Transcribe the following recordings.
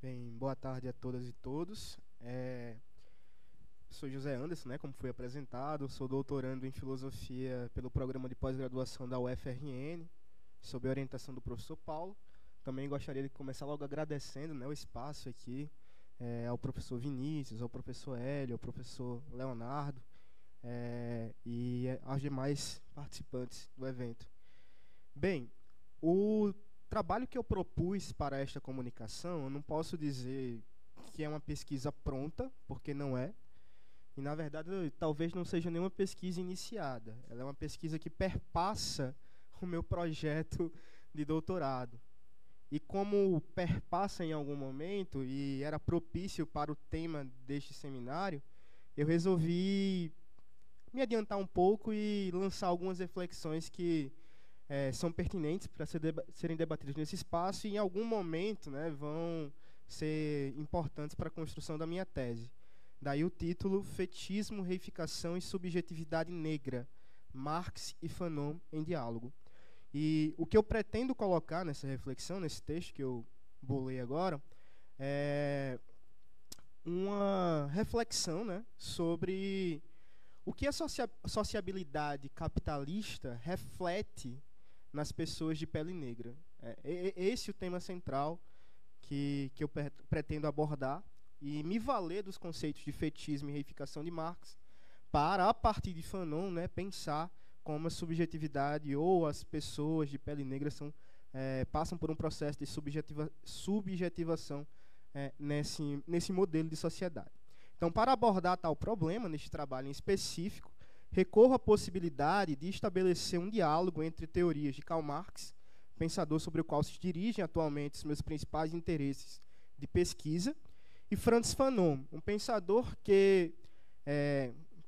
Bem, boa tarde a todas e todos. Sou José Anderson, né, como foi apresentado, sou doutorando em Filosofia pelo programa de pós-graduação da UFRN, sob a orientação do professor Paulo. Também gostaria de começar logo agradecendo, né, o espaço aqui ao professor Vinícius, ao professor Hélio, ao professor Leonardo e aos demais participantes do evento. Bem, o trabalho que eu propus para esta comunicação, eu não posso dizer que é uma pesquisa pronta, porque não é. E, na verdade, talvez não seja nenhuma pesquisa iniciada. Ela é uma pesquisa que perpassa o meu projeto de doutorado. E como perpassa em algum momento, e era propício para o tema deste seminário, eu resolvi me adiantar um pouco e lançar algumas reflexões que são pertinentes para serem debatidas nesse espaço e, em algum momento, né, vão ser importantes para a construção da minha tese. Daí o título: Fetichismo, Reificação e Subjetividade Negra, Marx e Fanon em Diálogo. E o que eu pretendo colocar nessa reflexão, nesse texto que eu bolei agora, é uma reflexão, né, sobre o que a sociabilidade capitalista reflete nas pessoas de pele negra. Esse é o tema central que eu pretendo abordar e me valer dos conceitos de fetichismo e reificação de Marx para, a partir de Fanon, né, pensar como a subjetividade ou as pessoas de pele negra passam por um processo de subjetivação nesse modelo de sociedade. Então, para abordar tal problema, neste trabalho em específico, recorro à possibilidade de estabelecer um diálogo entre teorias de Karl Marx, pensador sobre o qual se dirigem atualmente os meus principais interesses de pesquisa, e Frantz Fanon, um pensador que,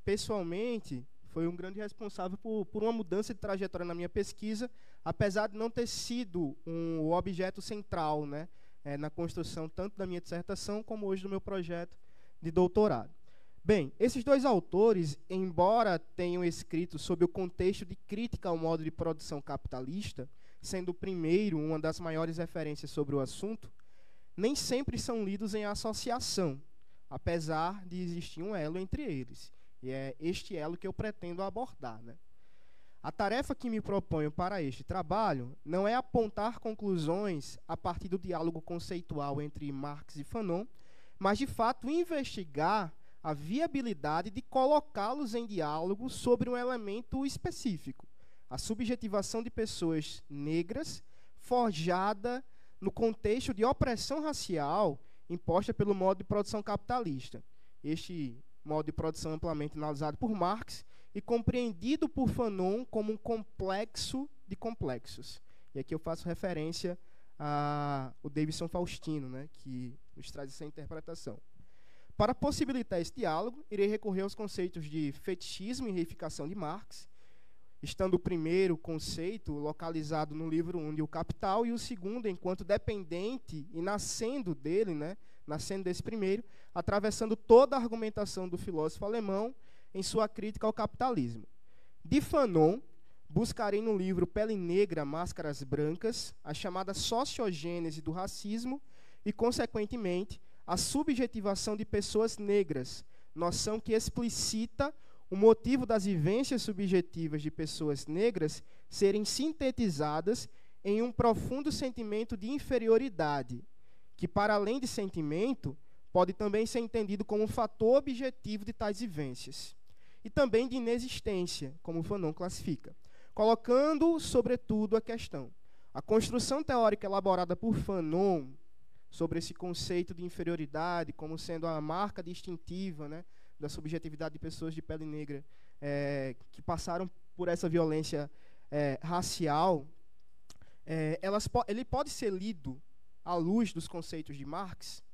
pessoalmente, foi um grande responsável por uma mudança de trajetória na minha pesquisa, apesar de não ter sido o objeto central, né, na construção tanto da minha dissertação como hoje do meu projeto de doutorado. Bem, esses dois autores, embora tenham escrito sob o contexto de crítica ao modo de produção capitalista, sendo o primeiro uma das maiores referências sobre o assunto, nem sempre são lidos em associação, apesar de existir um elo entre eles. E é este elo que eu pretendo abordar, né? A tarefa que me proponho para este trabalho não é apontar conclusões a partir do diálogo conceitual entre Marx e Fanon, mas, de fato, investigar a viabilidade de colocá-los em diálogo sobre um elemento específico, a subjetivação de pessoas negras forjada no contexto de opressão racial imposta pelo modo de produção capitalista. Este modo de produção amplamente analisado por Marx e compreendido por Fanon como um complexo de complexos. E aqui eu faço referência ao Davidson Faustino, né, que nos traz essa interpretação. Para possibilitar esse diálogo, irei recorrer aos conceitos de fetichismo e reificação de Marx, estando o primeiro conceito localizado no livro 1 de O Capital, e o segundo enquanto dependente e nascendo dele, né, nascendo desse primeiro, atravessando toda a argumentação do filósofo alemão em sua crítica ao capitalismo. De Fanon, buscarei no livro Pele Negra, Máscaras Brancas, a chamada sociogênese do racismo e, consequentemente, a subjetivação de pessoas negras, noção que explicita o motivo das vivências subjetivas de pessoas negras serem sintetizadas em um profundo sentimento de inferioridade, que, para além de sentimento, pode também ser entendido como um fator objetivo de tais vivências, e também de inexistência, como Fanon classifica, colocando, sobretudo, a questão: a construção teórica elaborada por Fanon sobre esse conceito de inferioridade como sendo a marca distintiva, né, da subjetividade de pessoas de pele negra que passaram por essa violência racial, ele pode ser lido à luz dos conceitos de Marx?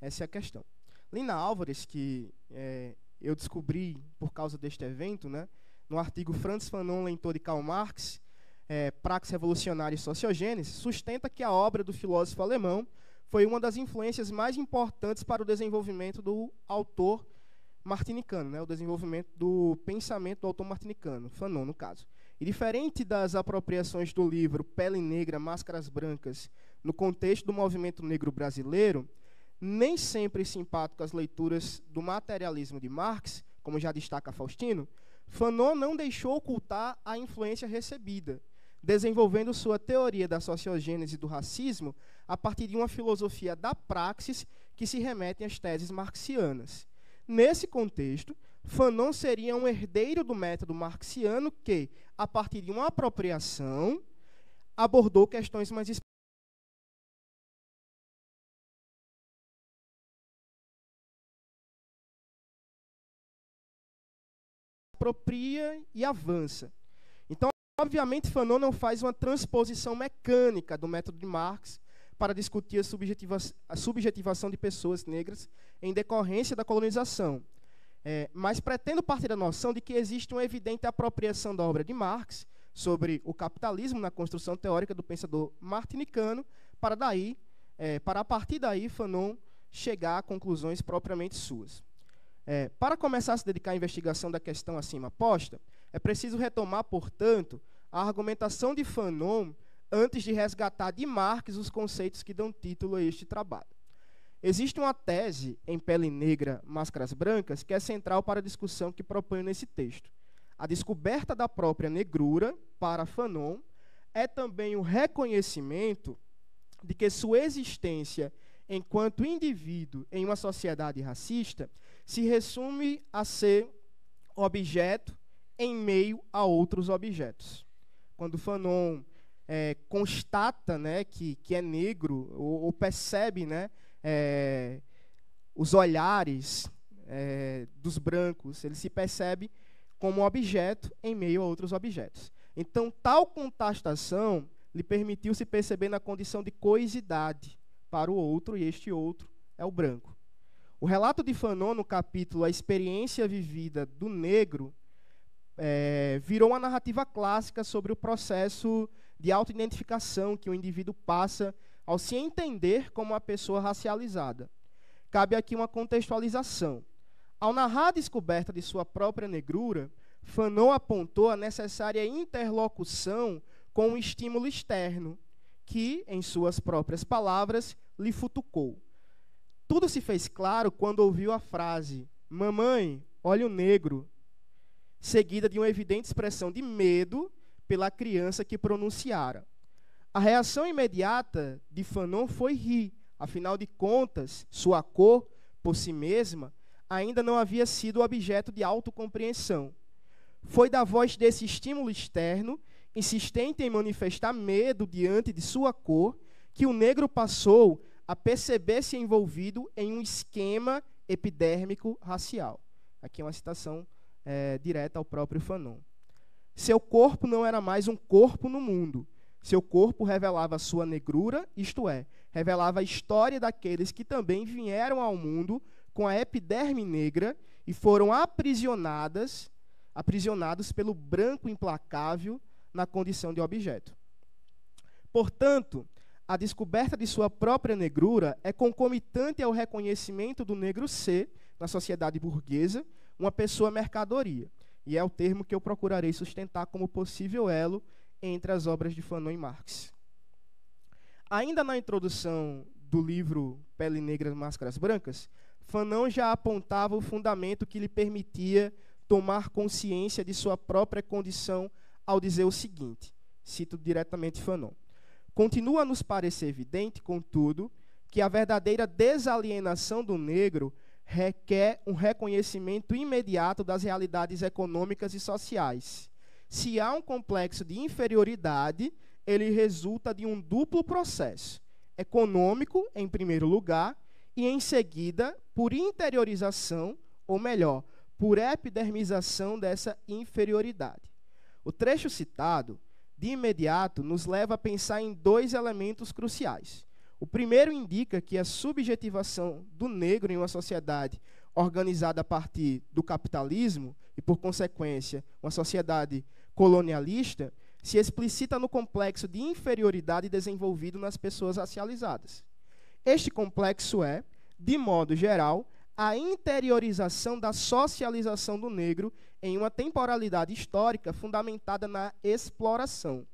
Essa é a questão. Lina Álvares, que eu descobri por causa deste evento, né, no artigo Frantz Fanon, leitor de Karl Marx, Praxis Revolucionária e Sociogênese, sustenta que a obra do filósofo alemão foi uma das influências mais importantes para o desenvolvimento do autor martinicano, né, o desenvolvimento do pensamento do autor martinicano, Fanon, no caso. E diferente das apropriações do livro Pele Negra, Máscaras Brancas, no contexto do movimento negro brasileiro, nem sempre simpático às leituras do materialismo de Marx, como já destaca Faustino, Fanon não deixou ocultar a influência recebida, desenvolvendo sua teoria da sociogênese do racismo a partir de uma filosofia da praxis que se remete às teses marxianas. Nesse contexto, Fanon seria um herdeiro do método marxiano que, a partir de uma apropriação, abordou questões mais apropria e avança. Então, obviamente, Fanon não faz uma transposição mecânica do método de Marx para discutir a subjetivação de pessoas negras em decorrência da colonização, mas pretendo partir da noção de que existe uma evidente apropriação da obra de Marx sobre o capitalismo na construção teórica do pensador martinicano, para a partir daí, Fanon chegar a conclusões propriamente suas. Para começar a se dedicar à investigação da questão acima posta, é preciso retomar, portanto, a argumentação de Fanon antes de resgatar de Marx os conceitos que dão título a este trabalho. Existe uma tese em Pele Negra, Máscaras Brancas, que é central para a discussão que proponho nesse texto. A descoberta da própria negrura, para Fanon, é também o reconhecimento de que sua existência enquanto indivíduo em uma sociedade racista se resume a ser objeto em meio a outros objetos. Quando Fanon constata, né, que é negro, ou percebe, né, os olhares dos brancos, ele se percebe como objeto em meio a outros objetos. Então, tal constatação lhe permitiu se perceber na condição de coisidade para o outro, e este outro é o branco. O relato de Fanon, no capítulo A Experiência Vivida do Negro, virou uma narrativa clássica sobre o processo de autoidentificação que o indivíduo passa ao se entender como uma pessoa racializada. Cabe aqui uma contextualização. Ao narrar a descoberta de sua própria negrura, Fanon apontou a necessária interlocução com um estímulo externo, que, em suas próprias palavras, lhe futucou. Tudo se fez claro quando ouviu a frase "Mamãe, olha o negro", seguida de uma evidente expressão de medo pela criança que pronunciara. A reação imediata de Fanon foi rir. Afinal de contas, sua cor, por si mesma, ainda não havia sido objeto de autocompreensão. Foi da voz desse estímulo externo, insistente em manifestar medo diante de sua cor, que o negro passou a perceber-se envolvido em um esquema epidérmico racial. Aqui é uma citação direta ao próprio Fanon. Seu corpo não era mais um corpo no mundo. Seu corpo revelava sua negrura, isto é, revelava a história daqueles que também vieram ao mundo com a epiderme negra e foram aprisionados pelo branco implacável na condição de objeto. Portanto, a descoberta de sua própria negrura é concomitante ao reconhecimento do negro ser, na sociedade burguesa, uma pessoa mercadoria. E é o termo que eu procurarei sustentar como possível elo entre as obras de Fanon e Marx. Ainda na introdução do livro Pele Negra, Máscaras Brancas, Fanon já apontava o fundamento que lhe permitia tomar consciência de sua própria condição ao dizer o seguinte, cito diretamente Fanon: "Continua a nos parecer evidente, contudo, que a verdadeira desalienação do negro requer um reconhecimento imediato das realidades econômicas e sociais. Se há um complexo de inferioridade, ele resulta de um duplo processo: econômico, em primeiro lugar, e, em seguida, por interiorização, ou melhor, por epidermização dessa inferioridade." O trecho citado, de imediato, nos leva a pensar em dois elementos cruciais. O primeiro indica que a subjetivação do negro em uma sociedade organizada a partir do capitalismo e, por consequência, uma sociedade colonialista, se explicita no complexo de inferioridade desenvolvido nas pessoas racializadas. Este complexo é, de modo geral, a interiorização da socialização do negro em uma temporalidade histórica fundamentada na exploração.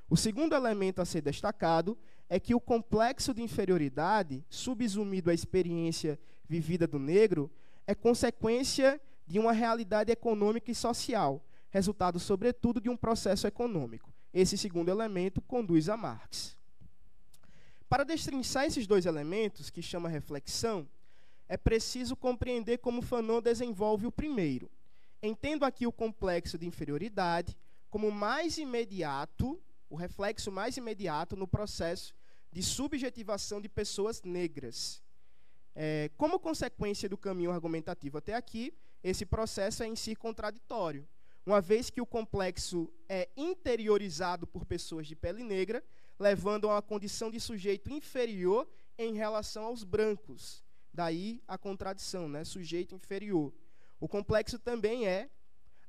O segundo elemento a ser destacado é que o complexo de inferioridade, subsumido à experiência vivida do negro, é consequência de uma realidade econômica e social, resultado, sobretudo, de um processo econômico. Esse segundo elemento conduz a Marx. Para destrinçar esses dois elementos, que chama reflexão, é preciso compreender como Fanon desenvolve o primeiro. Entendo aqui o complexo de inferioridade como mais imediato, o reflexo mais imediato no processo de subjetivação de pessoas negras. Como consequência do caminho argumentativo até aqui, esse processo é em si contraditório, uma vez que o complexo é interiorizado por pessoas de pele negra, levando a uma condição de sujeito inferior em relação aos brancos. Daí a contradição, né? Sujeito inferior. O complexo também é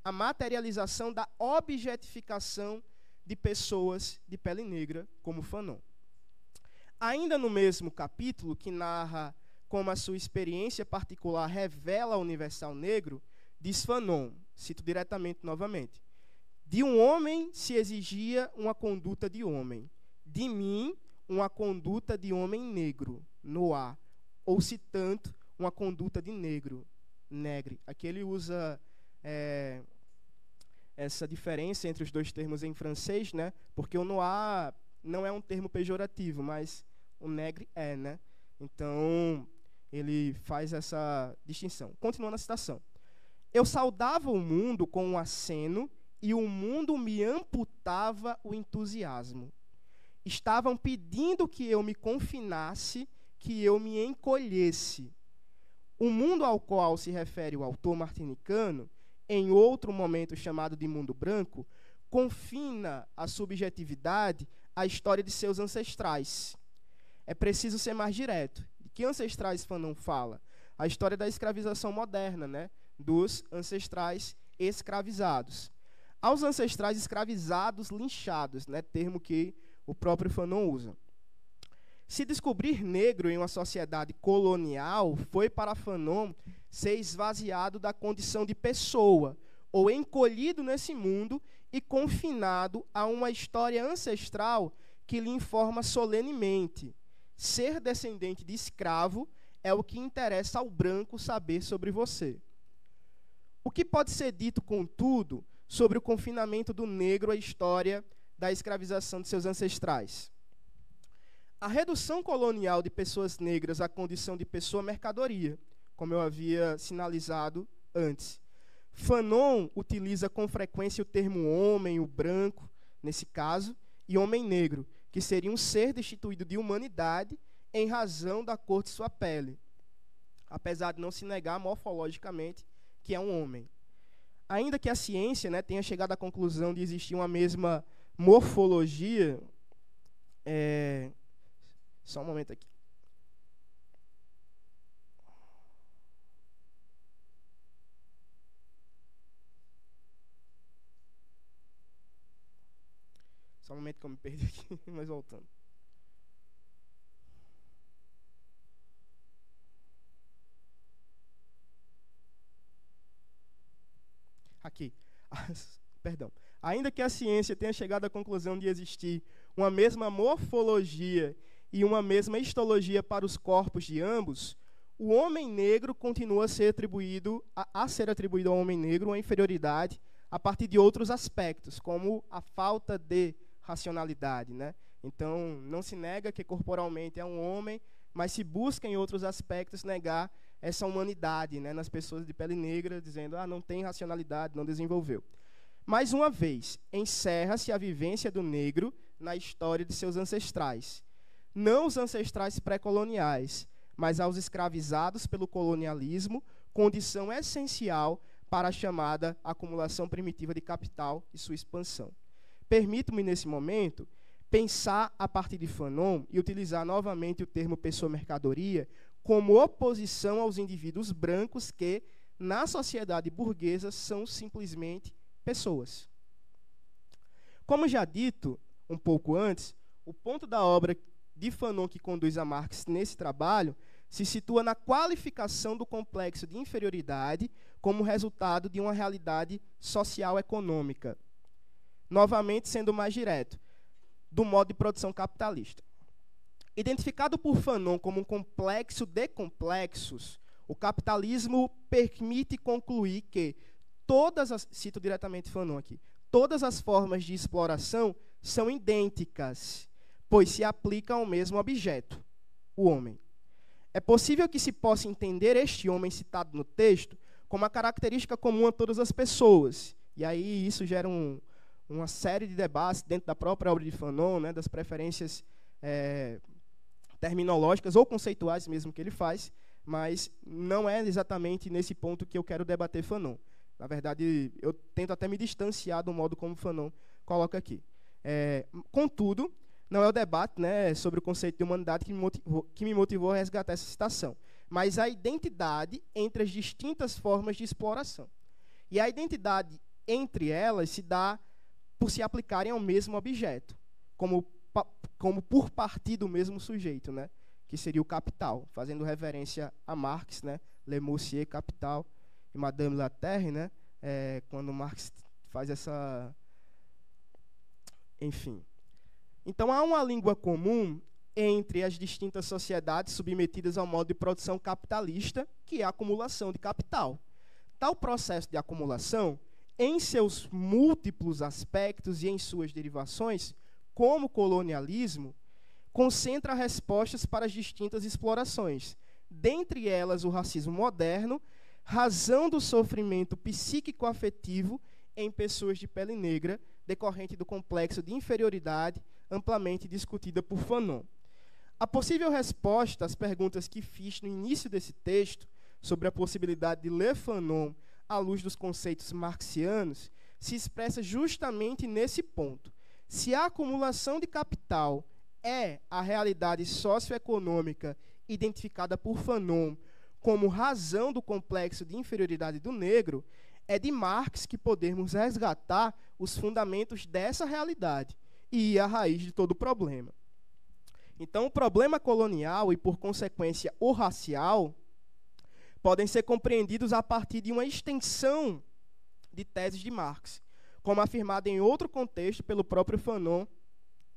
a materialização da objetificação de pessoas de pele negra, como Fanon. Ainda no mesmo capítulo, que narra como a sua experiência particular revela o universal negro, diz Fanon, cito diretamente novamente: de um homem se exigia uma conduta de homem, de mim uma conduta de homem negro, noir, ou se tanto, uma conduta de negro, negre. Aqui ele usa essa diferença entre os dois termos em francês, né? Porque o noir não é um termo pejorativo, mas o negre é, né? Então, ele faz essa distinção. Continuando a citação. Eu saudava o mundo com um aceno e o mundo me amputava o entusiasmo. Estavam pedindo que eu me confinasse, que eu me encolhesse. O mundo ao qual se refere o autor martinicano, em outro momento chamado de mundo branco, confina a subjetividade à história de seus ancestrais. É preciso ser mais direto. De que ancestrais Fanon fala? A história da escravização moderna, né? Dos ancestrais escravizados. Aos ancestrais escravizados linchados, né? Termo que o próprio Fanon usa. Se descobrir negro em uma sociedade colonial foi para Fanon ser esvaziado da condição de pessoa, ou encolhido nesse mundo e confinado a uma história ancestral que lhe informa solenemente: ser descendente de escravo é o que interessa ao branco saber sobre você. O que pode ser dito, contudo, sobre o confinamento do negro à história da escravização de seus ancestrais? A redução colonial de pessoas negras à condição de pessoa mercadoria, como eu havia sinalizado antes. Fanon utiliza com frequência o termo homem, o branco, nesse caso, e homem negro, que seria um ser destituído de humanidade em razão da cor de sua pele, apesar de não se negar morfologicamente que é um homem. Ainda que a ciência, né, tenha chegado à conclusão de existir uma mesma morfologia, só um momento aqui. Só um momento que eu me perdi aqui, mas voltando. Aqui. Perdão. Ainda que a ciência tenha chegado à conclusão de existir uma mesma morfologia e uma mesma histologia para os corpos de ambos, o homem negro continua a ser atribuído ao homem negro uma inferioridade a partir de outros aspectos, como a falta de racionalidade, né? Então, não se nega que corporalmente é um homem, mas se busca em outros aspectos negar essa humanidade, né, nas pessoas de pele negra, dizendo, não tem racionalidade, não desenvolveu. Mais uma vez, encerra-se a vivência do negro na história de seus ancestrais. Não os ancestrais pré-coloniais, mas aos escravizados pelo colonialismo, condição essencial para a chamada acumulação primitiva de capital e sua expansão. Permito-me, nesse momento, pensar a partir de Fanon e utilizar novamente o termo pessoa-mercadoria como oposição aos indivíduos brancos que, na sociedade burguesa, são simplesmente pessoas. Como já dito um pouco antes, o ponto da obra de Fanon que conduz a Marx nesse trabalho se situa na qualificação do complexo de inferioridade como resultado de uma realidade social-econômica. Novamente, sendo mais direto, do modo de produção capitalista. Identificado por Fanon como um complexo de complexos, o capitalismo permite concluir que cito diretamente Fanon aqui, todas as formas de exploração são idênticas, pois se aplicam ao mesmo objeto, o homem. É possível que se possa entender este homem citado no texto como uma característica comum a todas as pessoas. E aí isso gera uma série de debates dentro da própria obra de Fanon, né, das preferências terminológicas ou conceituais mesmo que ele faz, mas não é exatamente nesse ponto que eu quero debater Fanon. Na verdade, eu tento até me distanciar do modo como Fanon coloca aqui. Contudo, não é o debate, né, sobre o conceito de humanidade que me motivou a resgatar essa citação, mas a identidade entre as distintas formas de exploração. E a identidade entre elas se dá por se aplicarem ao mesmo objeto, como por partir do mesmo sujeito, né, que seria o capital, fazendo referência a Marx, né, Le Monsieur, Capital, e Madame Laterre, né, quando Marx faz essa... Enfim. Então, há uma língua comum entre as distintas sociedades submetidas ao modo de produção capitalista, que é a acumulação de capital. Tal processo de acumulação, em seus múltiplos aspectos e em suas derivações, como o colonialismo, concentra respostas para as distintas explorações, dentre elas o racismo moderno, razão do sofrimento psíquico-afetivo em pessoas de pele negra, decorrente do complexo de inferioridade, amplamente discutida por Fanon. A possível resposta às perguntas que fiz no início desse texto, sobre a possibilidade de ler Fanon à luz dos conceitos marxianos, se expressa justamente nesse ponto. Se a acumulação de capital é a realidade socioeconômica identificada por Fanon como razão do complexo de inferioridade do negro, é de Marx que podemos resgatar os fundamentos dessa realidade e a raiz de todo o problema. Então, o problema colonial e, por consequência, o racial, podem ser compreendidos a partir de uma extensão de teses de Marx, como afirmado em outro contexto pelo próprio Fanon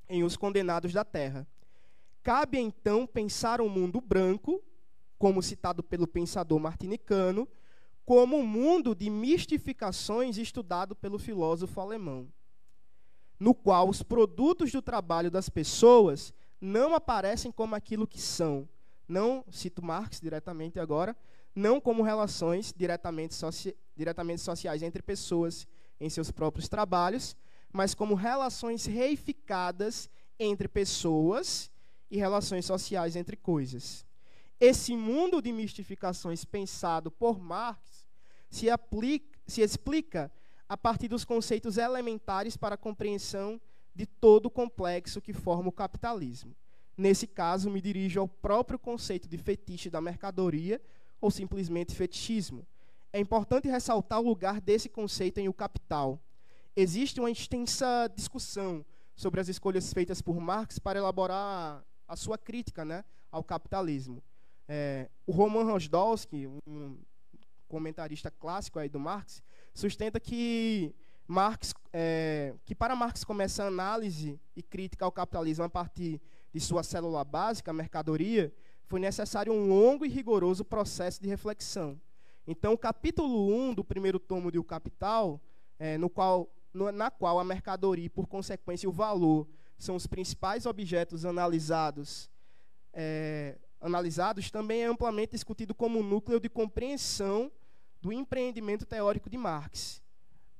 em Os Condenados da Terra. Cabe, então, pensar um mundo branco, como citado pelo pensador martinicano, como um mundo de mistificações estudado pelo filósofo alemão, no qual os produtos do trabalho das pessoas não aparecem como aquilo que são, não, cito Marx diretamente agora, não como relações diretamente sociais entre pessoas em seus próprios trabalhos, mas como relações reificadas entre pessoas e relações sociais entre coisas. Esse mundo de mistificações pensado por Marx se explica a partir dos conceitos elementares para a compreensão de todo o complexo que forma o capitalismo. Nesse caso, me dirijo ao próprio conceito de fetiche da mercadoria, ou simplesmente fetichismo. É importante ressaltar o lugar desse conceito em O Capital. Existe uma extensa discussão sobre as escolhas feitas por Marx para elaborar a sua crítica, né, ao capitalismo. O Roman Rosdolsky, um comentarista clássico aí do Marx, sustenta que para Marx começar a análise e crítica ao capitalismo a partir de sua célula básica, a mercadoria, foi necessário um longo e rigoroso processo de reflexão. Então, o capítulo 1 do primeiro tomo de O Capital, na qual a mercadoria e, por consequência, o valor são os principais objetos analisados, também é amplamente discutido como núcleo de compreensão do empreendimento teórico de Marx.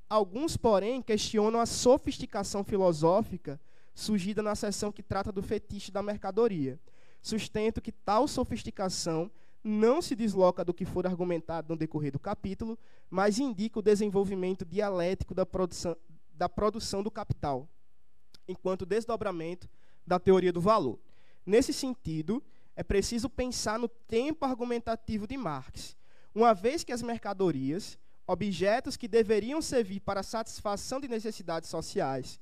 Alguns, porém, questionam a sofisticação filosófica surgida na seção que trata do fetiche da mercadoria. Sustento que tal sofisticação não se desloca do que for argumentado no decorrer do capítulo, mas indica o desenvolvimento dialético da produção do capital, enquanto desdobramento da teoria do valor. Nesse sentido, é preciso pensar no tempo argumentativo de Marx, uma vez que as mercadorias, objetos que deveriam servir para a satisfação de necessidades sociais,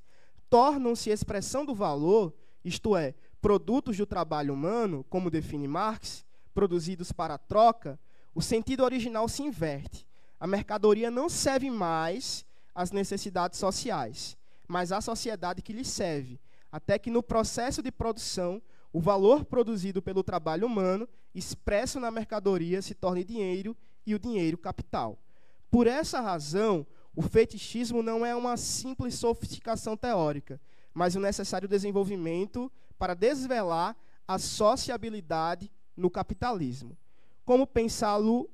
tornam-se expressão do valor, isto é, produtos do trabalho humano, como define Marx, produzidos para a troca, o sentido original se inverte. A mercadoria não serve mais às necessidades sociais, mas à sociedade que lhe serve, até que no processo de produção o valor produzido pelo trabalho humano, expresso na mercadoria, se torne dinheiro e o dinheiro capital. Por essa razão, o fetichismo não é uma simples sofisticação teórica, mas um necessário desenvolvimento para desvelar a sociabilidade no capitalismo. Como pensá-lo,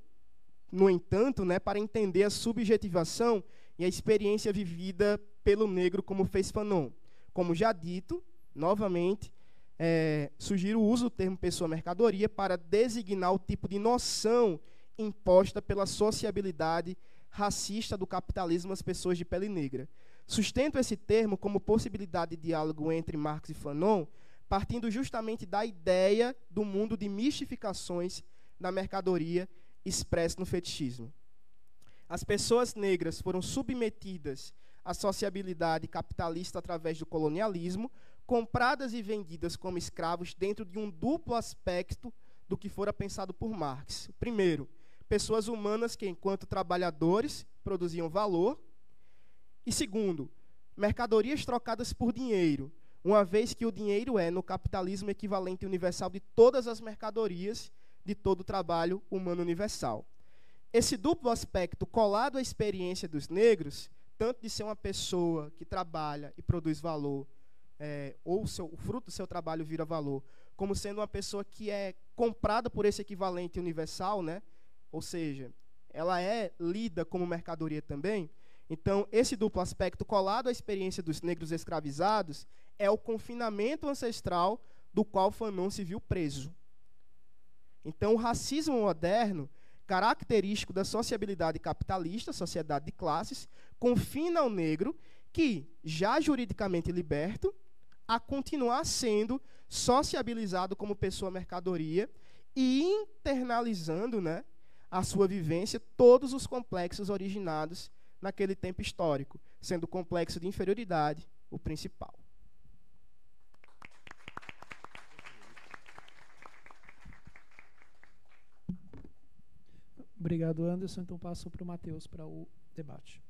no entanto, né, para entender a subjetivação e a experiência vivida pelo negro, como fez Fanon? Como já dito, novamente, sugiro o uso do termo pessoa-mercadoria para designar o tipo de noção imposta pela sociabilidade racista do capitalismo às pessoas de pele negra. Sustento esse termo como possibilidade de diálogo entre Marx e Fanon, partindo justamente da ideia do mundo de mistificações da mercadoria expresso no fetichismo. As pessoas negras foram submetidas à sociabilidade capitalista através do colonialismo, compradas e vendidas como escravos dentro de um duplo aspecto do que fora pensado por Marx. Primeiro, pessoas humanas que, enquanto trabalhadores, produziam valor. E segundo, mercadorias trocadas por dinheiro, uma vez que o dinheiro é, no capitalismo, equivalente universal de todas as mercadorias de todo o trabalho humano universal. Esse duplo aspecto, colado à experiência dos negros, tanto de ser uma pessoa que trabalha e produz valor, ou o fruto do seu trabalho vira valor, como sendo uma pessoa que é comprada por esse equivalente universal, né? Ou seja, ela é lida como mercadoria também. Então, esse duplo aspecto colado à experiência dos negros escravizados é o confinamento ancestral do qual Fanon se viu preso. Então, o racismo moderno, característico da sociabilidade capitalista, sociedade de classes, confina o negro que, já juridicamente liberto, a continuar sendo sociabilizado como pessoa-mercadoria e internalizando, né, a sua vivência todos os complexos originados naquele tempo histórico, sendo o complexo de inferioridade o principal. Obrigado, Anderson. Então passo para o Matheus para o debate.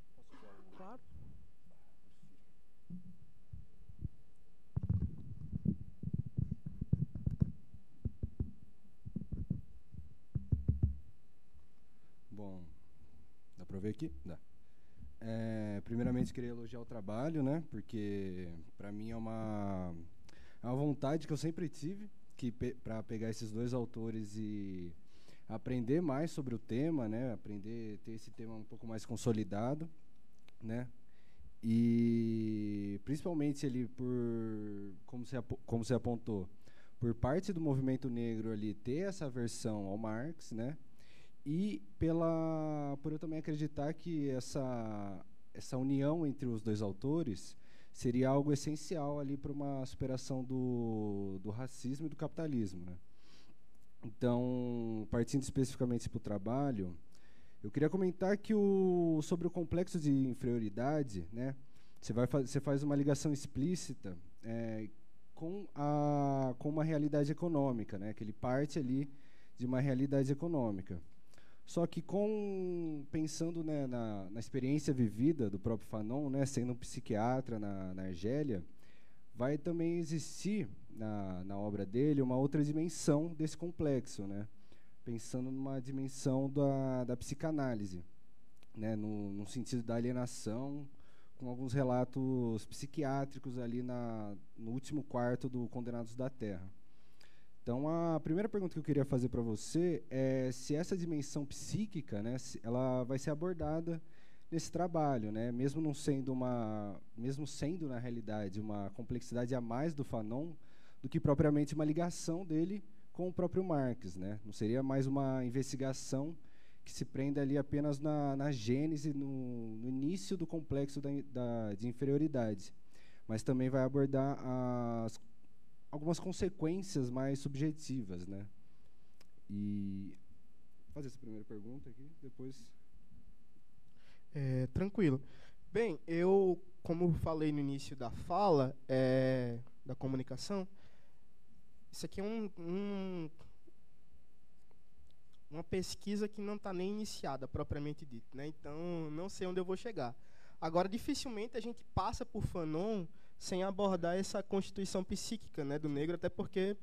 Claro. Bom, dá para ver aqui? Dá. Primeiramente, queria elogiar o trabalho, né? Porque, para mim, é uma vontade que eu sempre tive para pegar esses dois autores e aprender mais sobre o tema, né? Ter esse tema um pouco mais consolidado, né? E, principalmente, ele, como você apontou, por parte do movimento negro ali, ter essa aversão ao Marx, né? E por eu também acreditar que essa união entre os dois autores seria algo essencial ali para uma superação do racismo e do capitalismo, né? Então, partindo especificamente para o trabalho, eu queria comentar que sobre o complexo de inferioridade, né, você faz uma ligação explícita com uma realidade econômica, né, que ele parte ali de uma realidade econômica. Só que pensando, né, na experiência vivida do próprio Fanon, né, sendo um psiquiatra na Argélia, vai também existir na obra dele uma outra dimensão desse complexo, né, pensando numa dimensão da psicanálise, né, no sentido da alienação, com alguns relatos psiquiátricos ali no último quarto do Condenados da Terra. Então, a primeira pergunta que eu queria fazer para você é se essa dimensão psíquica, né, ela vai ser abordada nesse trabalho, né, mesmo sendo na realidade uma complexidade a mais do Fanon do que propriamente uma ligação dele com o próprio Marx, né? Não seria mais uma investigação que se prenda ali apenas na gênese, no início do complexo de inferioridade, mas também vai abordar algumas consequências mais subjetivas, né? E vou fazer essa primeira pergunta aqui, depois... Tranquilo. Bem, eu, como falei no início da fala, da comunicação, isso aqui é uma pesquisa que não está nem iniciada, propriamente dito, né? Então, não sei onde eu vou chegar. Agora, dificilmente a gente passa por Fanon sem abordar essa constituição psíquica, né, do negro, até porque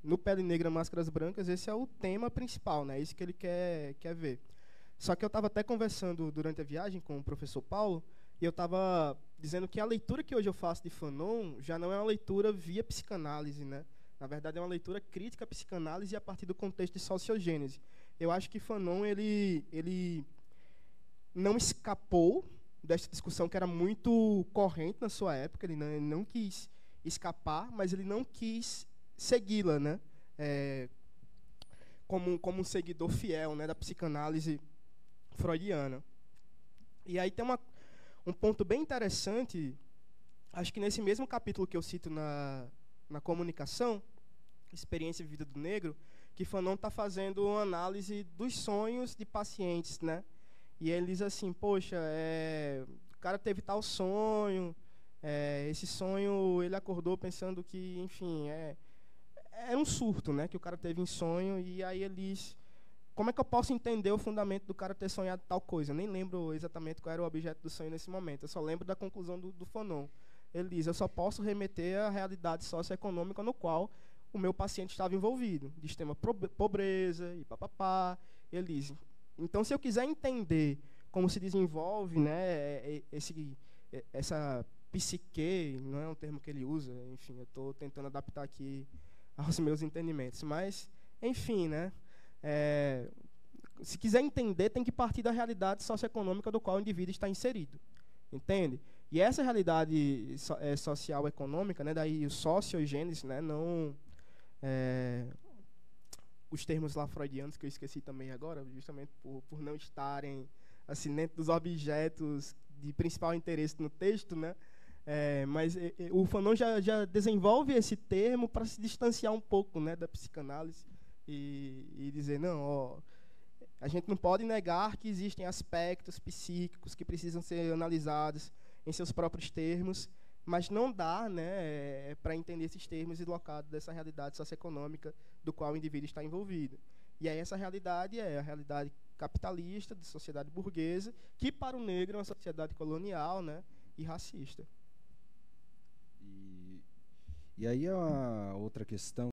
no Pele Negra, Máscaras Brancas, esse é o tema principal, né? Isso que ele quer ver. Só que eu estava até conversando durante a viagem com o professor Paulo, e eu estava dizendo que a leitura que hoje eu faço de Fanon já não é uma leitura via psicanálise, né? Na verdade, é uma leitura crítica à psicanálise a partir do contexto de sociogênese. Eu acho que Fanon ele não escapou dessa discussão que era muito corrente na sua época, ele não quis escapar, mas ele não quis segui-la, né? Como um seguidor fiel, né, da psicanálise freudiana. E aí tem um ponto bem interessante, acho que nesse mesmo capítulo que eu cito na comunicação, Experiência e Vida do Negro, que Fanon está fazendo uma análise dos sonhos de pacientes, né? E ele diz assim, poxa, o cara teve tal sonho, esse sonho ele acordou pensando que, enfim, era um surto, né, que o cara teve em sonho, e aí ele diz, como é que eu posso entender o fundamento do cara ter sonhado tal coisa? Eu nem lembro exatamente qual era o objeto do sonho nesse momento, eu só lembro da conclusão do Fanon. Ele diz, eu só posso remeter à realidade socioeconômica no qual o meu paciente estava envolvido, de extrema pobreza e papapá. Ele diz, então, se eu quiser entender como se desenvolve, né, essa psique, não é um termo que ele usa, enfim, eu estou tentando adaptar aqui aos meus entendimentos, mas, enfim, né, se quiser entender, tem que partir da realidade socioeconômica do qual o indivíduo está inserido, entende? E essa realidade social econômica, né, daí o sociogênese, né, não os termos lá freudianos que eu esqueci também agora, justamente por não estarem assim dentro dos objetos de principal interesse no texto, né? Mas o Fanon já desenvolve esse termo para se distanciar um pouco, né, da psicanálise e dizer, não, a gente não pode negar que existem aspectos psíquicos que precisam ser analisados em seus próprios termos, mas não dá, né, para entender esses termos deslocados dessa realidade socioeconômica do qual o indivíduo está envolvido. E aí essa realidade é a realidade capitalista, de sociedade burguesa, que para o negro é uma sociedade colonial, né, e racista. E aí a outra questão